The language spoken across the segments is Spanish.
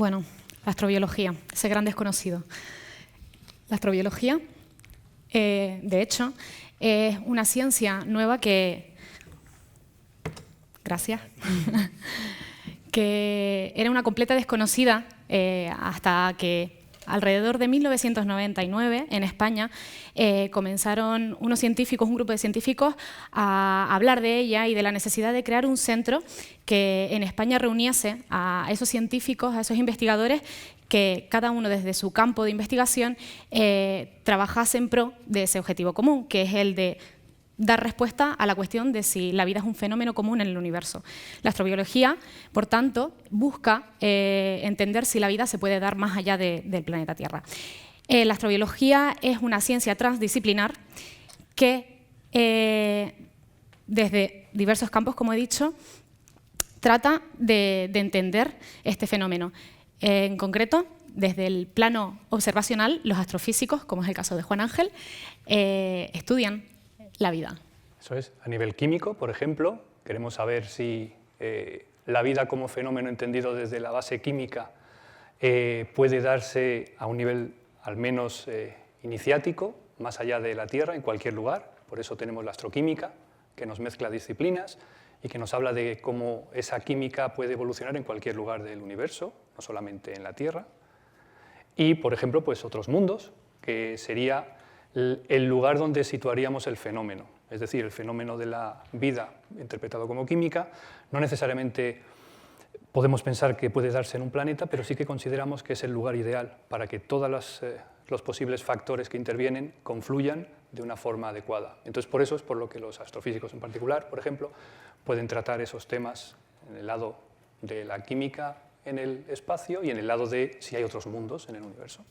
Bueno, la astrobiología, ese gran desconocido. La astrobiología, de hecho, es una ciencia nueva que... Gracias. Que era una completa desconocida hasta que alrededor de 1999 en España comenzaron unos científicos, un grupo de científicos a hablar de ella y de la necesidad de crear un centro que en España reuniese a esos científicos, a esos investigadores que cada uno desde su campo de investigación trabajase en pro de ese objetivo común, que es el de dar respuesta a la cuestión de si la vida es un fenómeno común en el universo. La astrobiología, por tanto, busca entender si la vida se puede dar más allá del planeta Tierra. La astrobiología es una ciencia transdisciplinar que, desde diversos campos, como he dicho, trata de entender este fenómeno. En concreto, desde el plano observacional, los astrofísicos, como es el caso de Juan Ángel, estudian la vida. Eso es. A nivel químico, por ejemplo, queremos saber si la vida como fenómeno entendido desde la base química puede darse a un nivel al menos iniciático, más allá de la Tierra, en cualquier lugar. Por eso tenemos la astroquímica, que nos mezcla disciplinas y que nos habla de cómo esa química puede evolucionar en cualquier lugar del universo, no solamente en la Tierra. Y, por ejemplo, pues otros mundos, que sería el lugar donde situaríamos el fenómeno, es decir, el fenómeno de la vida interpretado como química. No necesariamente podemos pensar que puede darse en un planeta, pero sí que consideramos que es el lugar ideal para que todos los posibles factores que intervienen confluyan de una forma adecuada. Entonces, por eso es por lo que los astrofísicos en particular, por ejemplo, pueden tratar esos temas en el lado de la química en el espacio y en el lado de si hay otros mundos en el universo.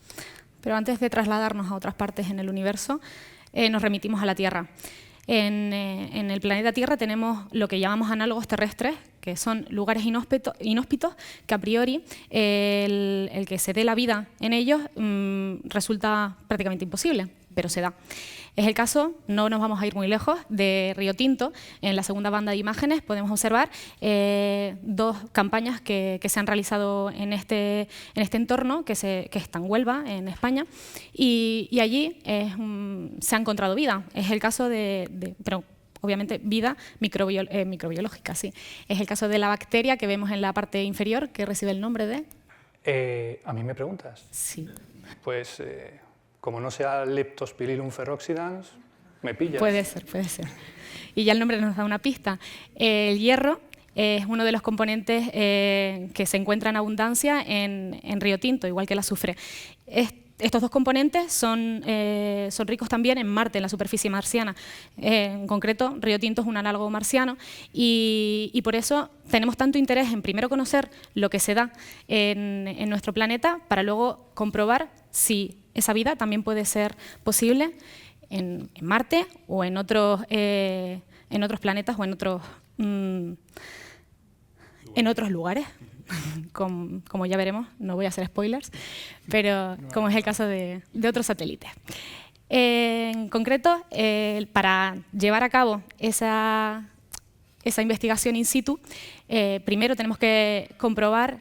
Pero antes de trasladarnos a otras partes en el universo, nos remitimos a la Tierra. En el planeta Tierra tenemos lo que llamamos análogos terrestres, que son lugares inhóspitos que a priori el que se dé la vida en ellos resulta prácticamente imposible, pero se da. Es el caso, no nos vamos a ir muy lejos, de Río Tinto. En la segunda banda de imágenes podemos observar dos campañas que se han realizado en este entorno, que está en Huelva, en España, y allí se ha encontrado vida. Es el caso pero obviamente vida microbiológica, sí. Es el caso de la bacteria que vemos en la parte inferior, que recibe el nombre de... ¿A mí me preguntas? Sí. Pues... como no sea Leptospirillum ferroxidans, me pillas. Puede ser, puede ser. Y ya el nombre nos da una pista. El hierro es uno de los componentes que se encuentra en abundancia en Río Tinto, igual que el azufre. Estos dos componentes son ricos también en Marte, en la superficie marciana. En concreto, Río Tinto es un análogo marciano y por eso tenemos tanto interés en primero conocer lo que se da en nuestro planeta para luego comprobar si esa vida también puede ser posible en Marte o en otros planetas o en otros lugares. Como ya veremos, no voy a hacer spoilers, pero como es el caso de otros satélites. En concreto, para llevar a cabo esa investigación in situ, primero tenemos que comprobar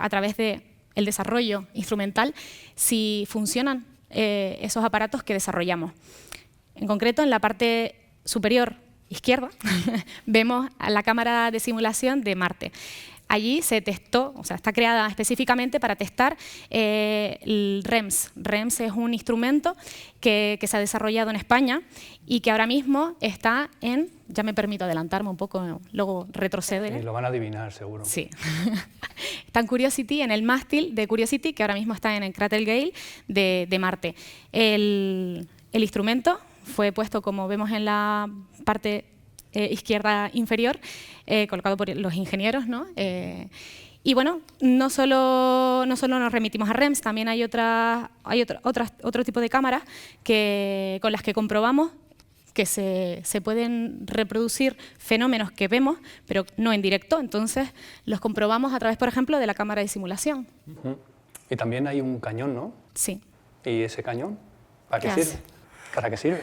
a través del desarrollo instrumental si funcionan esos aparatos que desarrollamos. En concreto, en la parte superior izquierda vemos a la cámara de simulación de Marte. Allí se testó, o sea, está creada específicamente para testar el REMS. REMS es un instrumento que se ha desarrollado en España y que ahora mismo está ya me permito adelantarme un poco, luego retroceder. Y lo van a adivinar, seguro. Sí. Está en Curiosity, en el mástil de Curiosity, que ahora mismo está en el cráter Gale de Marte. El instrumento fue puesto, como vemos en la parte izquierda inferior, colocado por los ingenieros, ¿no? Y bueno, no solo nos remitimos a REMS, también hay otro tipo de cámaras con las que comprobamos que se pueden reproducir fenómenos que vemos, pero no en directo. Entonces, los comprobamos a través, por ejemplo, de la cámara de simulación. Y también hay un cañón, ¿no? Sí. ¿Y ese cañón? ¿Para qué sirve? ¿Para qué sirve?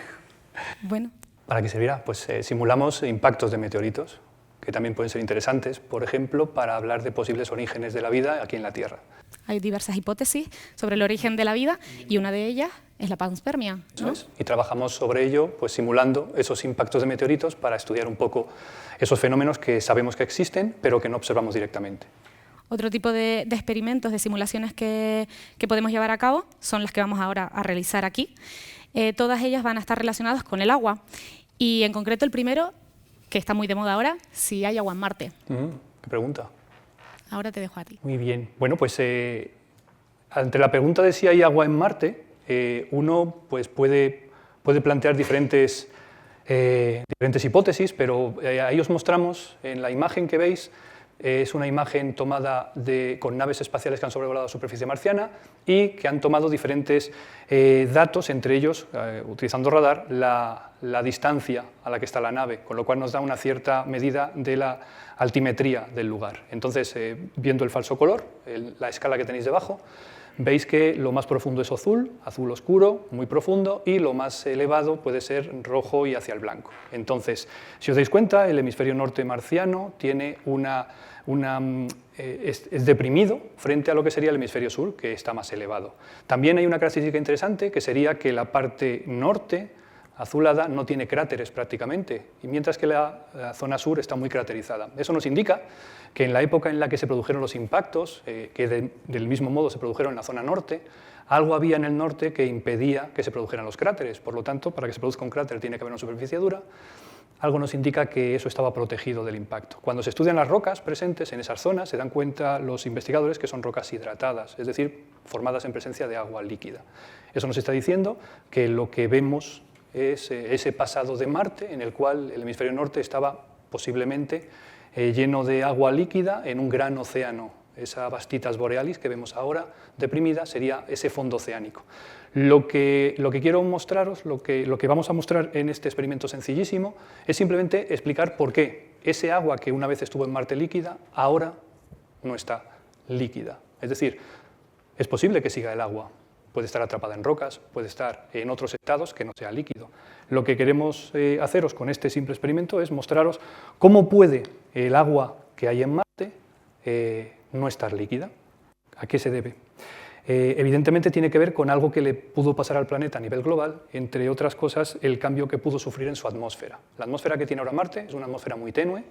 Bueno. ¿Para qué servirá? Pues simulamos impactos de meteoritos que también pueden ser interesantes, por ejemplo, para hablar de posibles orígenes de la vida aquí en la Tierra. Hay diversas hipótesis sobre el origen de la vida y una de ellas es la panspermia, ¿no? Y trabajamos sobre ello pues, simulando esos impactos de meteoritos para estudiar un poco esos fenómenos que sabemos que existen, pero que no observamos directamente. Otro tipo de experimentos, de simulaciones que podemos llevar a cabo son las que vamos ahora a realizar aquí. Todas ellas van a estar relacionadas con el agua y en concreto el primero, que está muy de moda ahora, si hay agua en Marte. ¿Qué pregunta? Ahora te dejo a ti. Muy bien. Bueno, pues ante la pregunta de si hay agua en Marte, uno pues, puede plantear diferentes hipótesis, pero ahí os mostramos en la imagen que veis. Es una imagen tomada con naves espaciales que han sobrevolado la superficie marciana y que han tomado diferentes datos, entre ellos, utilizando radar, la distancia a la que está la nave, con lo cual nos da una cierta medida de la altimetría del lugar. Entonces, viendo el falso color, la escala que tenéis debajo, veis que lo más profundo es azul oscuro, muy profundo, y lo más elevado puede ser rojo y hacia el blanco. Entonces, si os dais cuenta, el hemisferio norte marciano tiene es deprimido frente a lo que sería el hemisferio sur, que está más elevado. También hay una característica interesante, que sería que la parte norte, azulada, no tiene cráteres prácticamente, y mientras que la zona sur está muy craterizada. Eso nos indica que en la época en la que se produjeron los impactos, que del mismo modo se produjeron en la zona norte, algo había en el norte que impedía que se produjeran los cráteres. Por lo tanto, para que se produzca un cráter tiene que haber una superficie dura. Algo nos indica que eso estaba protegido del impacto. Cuando se estudian las rocas presentes en esas zonas, se dan cuenta los investigadores que son rocas hidratadas, es decir, formadas en presencia de agua líquida. Eso nos está diciendo que lo que vemos es ese pasado de Marte, en el cual el hemisferio norte estaba posiblemente lleno de agua líquida en un gran océano. Esa Vastitas Borealis que vemos ahora deprimida sería ese fondo oceánico. Lo que quiero mostraros, lo que vamos a mostrar en este experimento sencillísimo, es simplemente explicar por qué ese agua que una vez estuvo en Marte líquida, ahora no está líquida. Es decir, es posible que siga el agua, puede estar atrapada en rocas, puede estar en otros estados que no sea líquido. Lo que queremos haceros con este simple experimento es mostraros cómo puede el agua que hay en Marte no estar líquida. ¿A qué se debe? Evidentemente tiene que ver con algo que le pudo pasar al planeta a nivel global, entre otras cosas el cambio que pudo sufrir en su atmósfera. La atmósfera que tiene ahora Marte es una atmósfera muy tenue,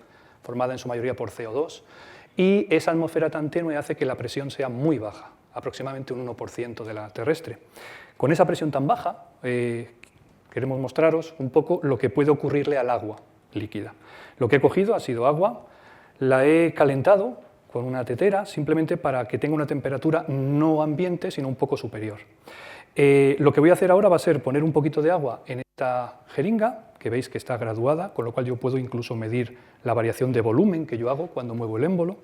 formada en su mayoría por CO2, y esa atmósfera tan tenue hace que la presión sea muy baja, aproximadamente un 1% de la terrestre. Con esa presión tan baja, queremos mostraros un poco lo que puede ocurrirle al agua líquida. Lo que he cogido ha sido agua, la he calentado con una tetera, simplemente para que tenga una temperatura no ambiente, sino un poco superior. Lo que voy a hacer ahora va a ser poner un poquito de agua en esta jeringa, que veis que está graduada, con lo cual yo puedo incluso medir la variación de volumen que yo hago cuando muevo el émbolo,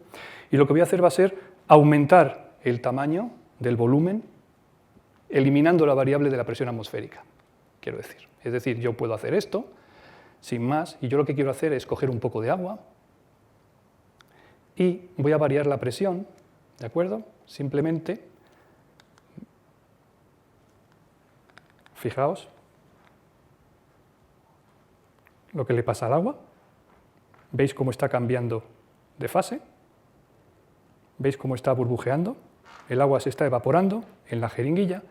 y lo que voy a hacer va a ser aumentar el tamaño del volumen, eliminando la variable de la presión atmosférica, quiero decir. Es decir, yo puedo hacer esto, sin más, y yo lo que quiero hacer es coger un poco de agua, y voy a variar la presión, ¿de acuerdo? Simplemente, fijaos lo que le pasa al agua. ¿Veis cómo está cambiando de fase? ¿Veis cómo está burbujeando? El agua se está evaporando en la jeringuilla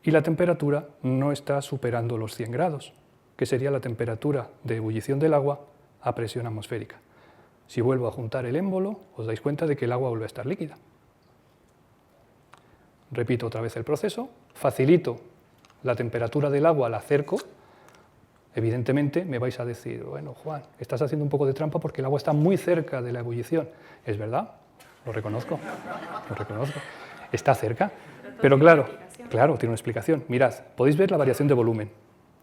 y la temperatura no está superando los 100 grados, que sería la temperatura de ebullición del agua a presión atmosférica. Si vuelvo a juntar el émbolo, os dais cuenta de que el agua vuelve a estar líquida. Repito otra vez el proceso, facilito la temperatura del agua, la acerco. Evidentemente me vais a decir, bueno, Juan, estás haciendo un poco de trampa porque el agua está muy cerca de la ebullición. Es verdad, lo reconozco, está cerca, pero claro, tiene una explicación. Mirad, podéis ver la variación de volumen.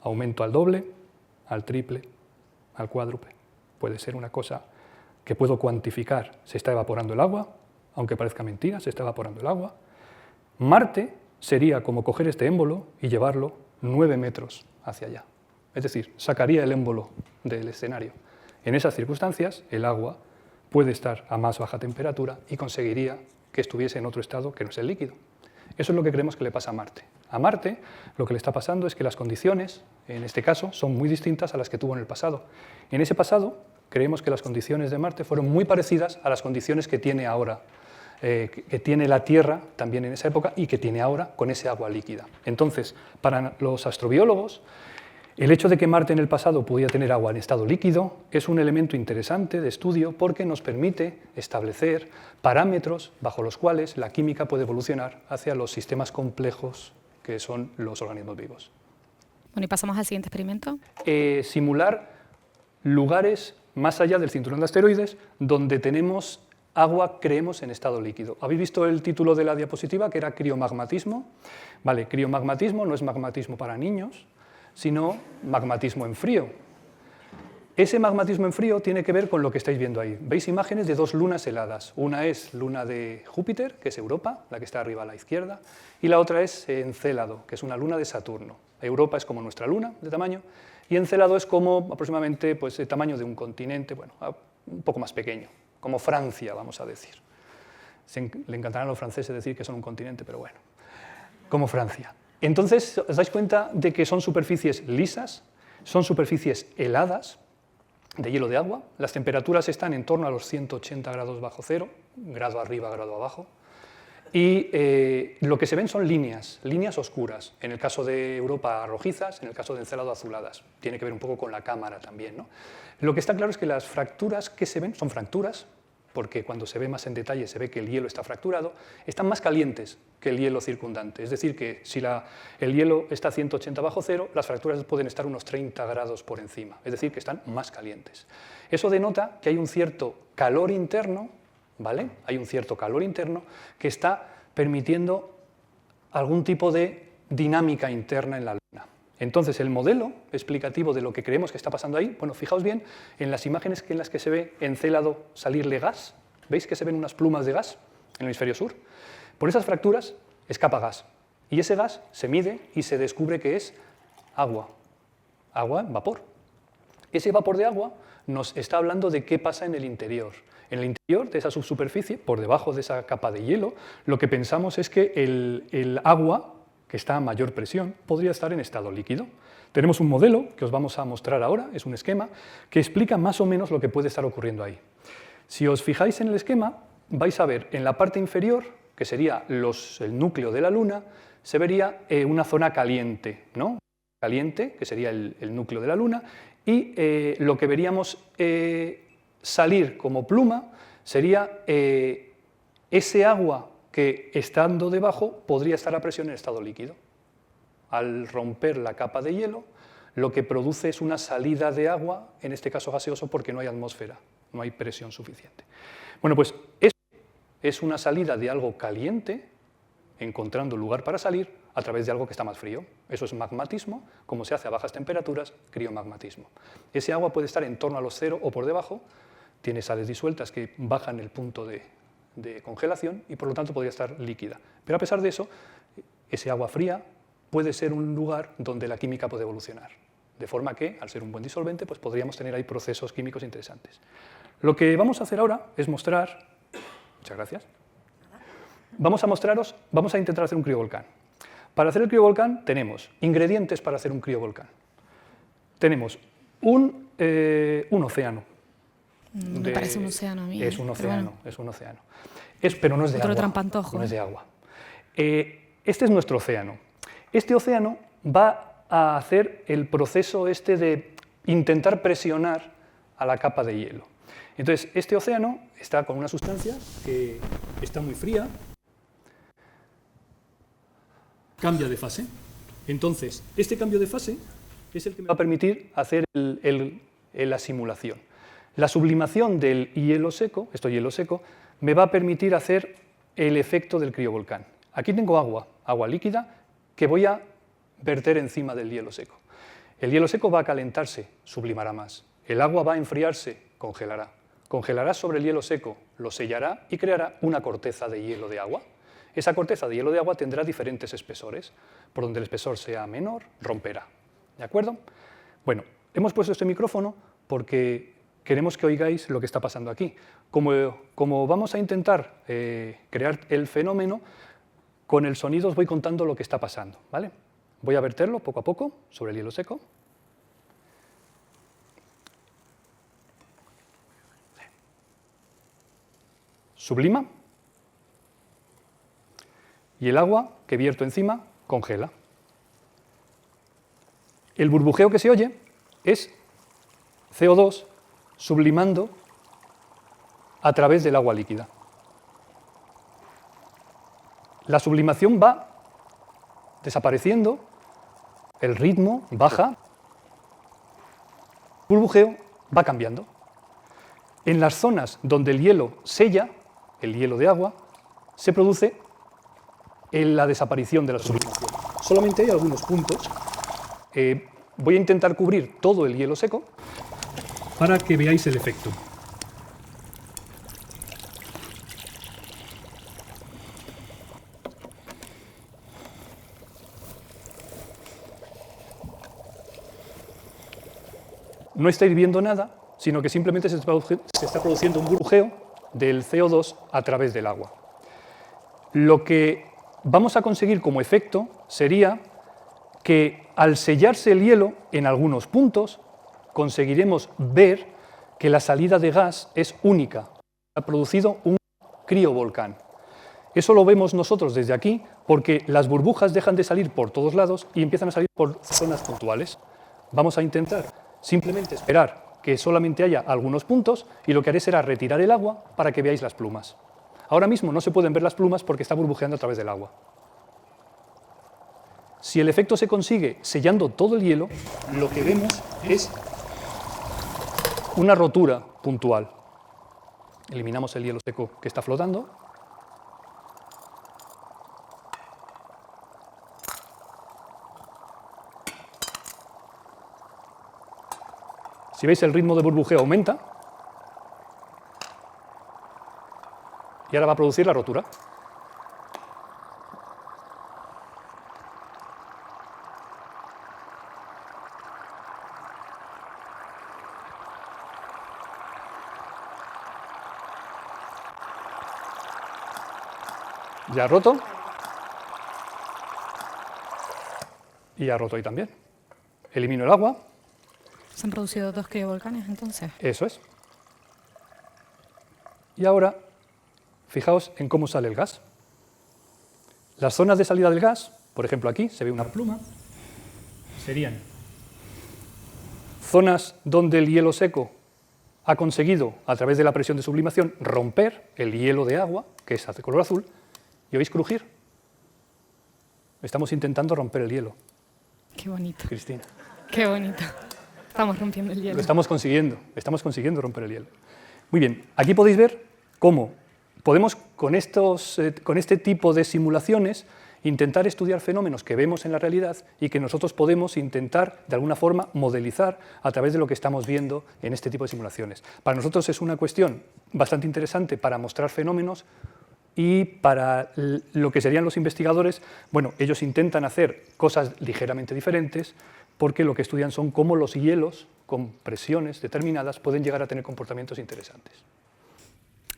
Aumento al doble, al triple, al cuádruple. Puede ser una cosa que puedo cuantificar. Se está evaporando el agua, aunque parezca mentira, se está evaporando el agua. Marte sería como coger este émbolo y llevarlo 9 metros hacia allá. Es decir, sacaría el émbolo del escenario. En esas circunstancias, el agua puede estar a más baja temperatura y conseguiría que estuviese en otro estado que no es el líquido. Eso es lo que creemos que le pasa a Marte. A Marte lo que le está pasando es que las condiciones, en este caso, son muy distintas a las que tuvo en el pasado. En ese pasado, creemos que las condiciones de Marte fueron muy parecidas a las condiciones que tiene ahora, que tiene la Tierra también en esa época y que tiene ahora con ese agua líquida. Entonces, para los astrobiólogos, el hecho de que Marte en el pasado pudiera tener agua en estado líquido es un elemento interesante de estudio porque nos permite establecer parámetros bajo los cuales la química puede evolucionar hacia los sistemas complejos que son los organismos vivos. Bueno, y pasamos al siguiente experimento. Simular lugares más allá del cinturón de asteroides donde tenemos agua, creemos, en estado líquido. ¿Habéis visto el título de la diapositiva, que era criomagmatismo? Vale, criomagmatismo no es magmatismo para niños, sino magmatismo en frío. Ese magmatismo en frío tiene que ver con lo que estáis viendo ahí. Veis imágenes de dos lunas heladas. Una es luna de Júpiter, que es Europa, la que está arriba a la izquierda, y la otra es Encélado, que es una luna de Saturno. Europa es como nuestra luna de tamaño, y Encélado es como aproximadamente pues, el tamaño de un continente, bueno, un poco más pequeño, como Francia, vamos a decir. Le encantarán a los franceses decir que son un continente, pero bueno, como Francia. Entonces, os dais cuenta de que son superficies lisas, son superficies heladas, de hielo de agua. Las temperaturas están en torno a los 180 grados bajo cero, grado arriba, grado abajo. Y lo que se ven son líneas oscuras. En el caso de Europa, rojizas, en el caso de Encélado, azuladas. Tiene que ver un poco con la cámara también, ¿no? Lo que está claro es que las fracturas que se ven son fracturas, porque cuando se ve más en detalle se ve que el hielo está fracturado, están más calientes que el hielo circundante. Es decir, que si el hielo está a 180 bajo cero, las fracturas pueden estar unos 30 grados por encima, es decir, que están más calientes. Eso denota que hay un cierto calor interno, ¿vale? Hay un cierto calor interno que está permitiendo algún tipo de dinámica interna en la Luna. Entonces, el modelo explicativo de lo que creemos que está pasando ahí, bueno, fijaos bien en las imágenes en las que se ve Encélado salirle gas. ¿Veis que se ven unas plumas de gas en el hemisferio sur? Por esas fracturas escapa gas. Y ese gas se mide y se descubre que es agua. Agua en vapor. Ese vapor de agua nos está hablando de qué pasa en el interior. En el interior de esa subsuperficie, por debajo de esa capa de hielo, lo que pensamos es que el agua, que está a mayor presión, podría estar en estado líquido. Tenemos un modelo que os vamos a mostrar ahora, es un esquema, que explica más o menos lo que puede estar ocurriendo ahí. Si os fijáis en el esquema, vais a ver en la parte inferior, que sería el núcleo de la Luna, se vería una zona caliente, ¿no? Caliente, que sería el núcleo de la Luna, y lo que veríamos salir como pluma sería ese agua que, estando debajo, podría estar a presión en estado líquido. Al romper la capa de hielo, lo que produce es una salida de agua, en este caso gaseoso, porque no hay atmósfera, no hay presión suficiente. Bueno, pues eso es una salida de algo caliente, encontrando lugar para salir, a través de algo que está más frío. Eso es magmatismo, como se hace a bajas temperaturas, criomagmatismo. Ese agua puede estar en torno a los 0 o por debajo, tiene sales disueltas que bajan el punto de congelación y por lo tanto podría estar líquida. Pero a pesar de eso, ese agua fría puede ser un lugar donde la química puede evolucionar. De forma que, al ser un buen disolvente, pues podríamos tener ahí procesos químicos interesantes. Lo que vamos a hacer ahora es mostrar... Muchas gracias. Vamos a intentar hacer un criovolcán. Para hacer el criovolcán tenemos ingredientes para hacer un criovolcán. Tenemos un océano. Me parece un océano a mí. Es un océano, bueno. Es un océano. Pero no es de agua. Trampantojo. No es de agua. Este es nuestro océano. Este océano va a hacer el proceso de intentar presionar a la capa de hielo. Entonces, este océano está con una sustancia que está muy fría, cambia de fase. Entonces, este cambio de fase es el que me va a permitir hacer la simulación. La sublimación del hielo seco, hielo seco, me va a permitir hacer el efecto del criovolcán. Aquí tengo agua líquida, que voy a verter encima del hielo seco. El hielo seco va a calentarse, sublimará más. El agua va a enfriarse, congelará. Congelará sobre el hielo seco, lo sellará y creará una corteza de hielo de agua. Esa corteza de hielo de agua tendrá diferentes espesores. Por donde el espesor sea menor, romperá. ¿De acuerdo? Bueno, hemos puesto este micrófono porque queremos que oigáis lo que está pasando aquí. Como vamos a intentar crear el fenómeno, con el sonido os voy contando lo que está pasando, ¿vale? Voy a verterlo poco a poco sobre el hielo seco. sublima y el agua que vierto encima congela. El burbujeo que se oye es CO2 sublimando a través del agua líquida. La sublimación va desapareciendo, el ritmo baja, el burbujeo va cambiando. En las zonas donde el hielo sella, el hielo de agua, se produce la desaparición de la sublimación. Solamente hay algunos puntos. Voy a intentar cubrir todo el hielo seco para que veáis el efecto. No estáis viendo nada, sino que simplemente se está produciendo un burbujeo del CO2 a través del agua. Lo que vamos a conseguir como efecto sería que al sellarse el hielo en algunos puntos conseguiremos ver que la salida de gas es única. Ha producido un criovolcán. Eso lo vemos nosotros desde aquí porque las burbujas dejan de salir por todos lados y empiezan a salir por zonas puntuales. Vamos a intentar simplemente esperar que solamente haya algunos puntos y lo que haré será retirar el agua para que veáis las plumas. Ahora mismo no se pueden ver las plumas porque está burbujeando a través del agua. Si el efecto se consigue sellando todo el hielo, lo que vemos es una rotura puntual. Eliminamos el hielo seco que está flotando. Si veis, el ritmo de burbujeo aumenta y ahora va a producir la rotura. Ya ha roto. Y ha roto ahí también. Elimino el agua. ¿Se han producido dos criovolcanes entonces? Eso es. Y ahora, fijaos en cómo sale el gas. Las zonas de salida del gas, por ejemplo aquí, se ve una pluma, serían zonas donde el hielo seco ha conseguido, a través de la presión de sublimación, romper el hielo de agua, que es de color azul, y oís crujir. Estamos intentando romper el hielo. Qué bonito. Cristina. Qué bonito. Estamos rompiendo el hielo. Lo estamos consiguiendo romper el hielo. Muy bien, aquí podéis ver cómo podemos, con este tipo de simulaciones, intentar estudiar fenómenos que vemos en la realidad y que nosotros podemos intentar, de alguna forma, modelizar a través de lo que estamos viendo en este tipo de simulaciones. Para nosotros es una cuestión bastante interesante para mostrar fenómenos y para lo que serían los investigadores, bueno, ellos intentan hacer cosas ligeramente diferentes porque lo que estudian son cómo los hielos, con presiones determinadas, pueden llegar a tener comportamientos interesantes.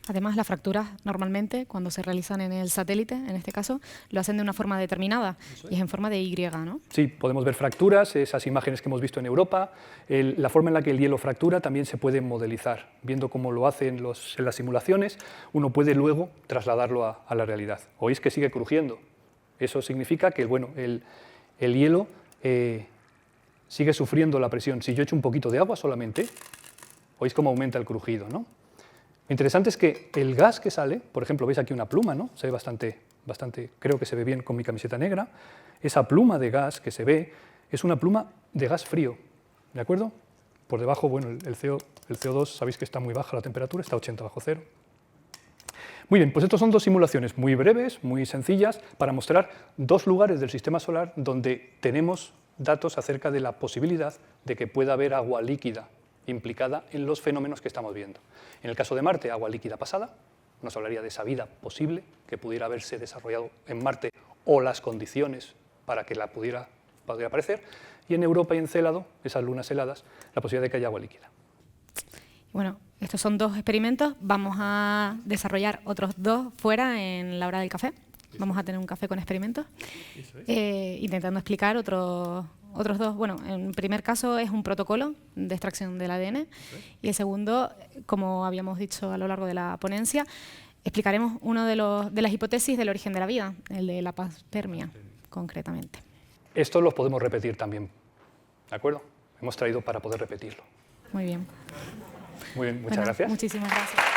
Además, las fracturas normalmente, cuando se realizan en el satélite, en este caso, lo hacen de una forma determinada, y es en forma de Y, ¿no? Sí, podemos ver fracturas, esas imágenes que hemos visto en Europa. La forma en la que el hielo fractura también se puede modelizar. Viendo cómo lo hacen en las simulaciones, uno puede luego trasladarlo a la realidad. Oís que sigue crujiendo. Eso significa que bueno, el hielo sigue sufriendo la presión. Si yo echo un poquito de agua solamente, oís cómo aumenta el crujido, ¿no? Lo interesante es que el gas que sale, por ejemplo, veis aquí una pluma, ¿no? Se ve bastante, creo que se ve bien con mi camiseta negra. Esa pluma de gas que se ve es una pluma de gas frío, ¿de acuerdo? Por debajo, bueno, el CO2, sabéis que está muy baja la temperatura, está a 80 bajo cero. Muy bien, pues estos son dos simulaciones muy breves, muy sencillas, para mostrar dos lugares del sistema solar donde tenemos datos acerca de la posibilidad de que pueda haber agua líquida implicada en los fenómenos que estamos viendo. En el caso de Marte, agua líquida pasada, nos hablaría de esa vida posible que pudiera haberse desarrollado en Marte o las condiciones para que la pudiera aparecer, y en Europa y en Célado, esas lunas heladas, la posibilidad de que haya agua líquida. Bueno, estos son dos experimentos, vamos a desarrollar otros dos fuera en la hora del café. Vamos a tener un café con experimentos, intentando explicar otros dos. Bueno, en primer caso es un protocolo de extracción del ADN y el segundo, como habíamos dicho a lo largo de la ponencia, explicaremos una de las hipótesis del origen de la vida, el de la panspermia, concretamente. Esto lo podemos repetir también, ¿de acuerdo? Hemos traído para poder repetirlo. Muy bien. Muy bien, muchas gracias. Muchísimas gracias.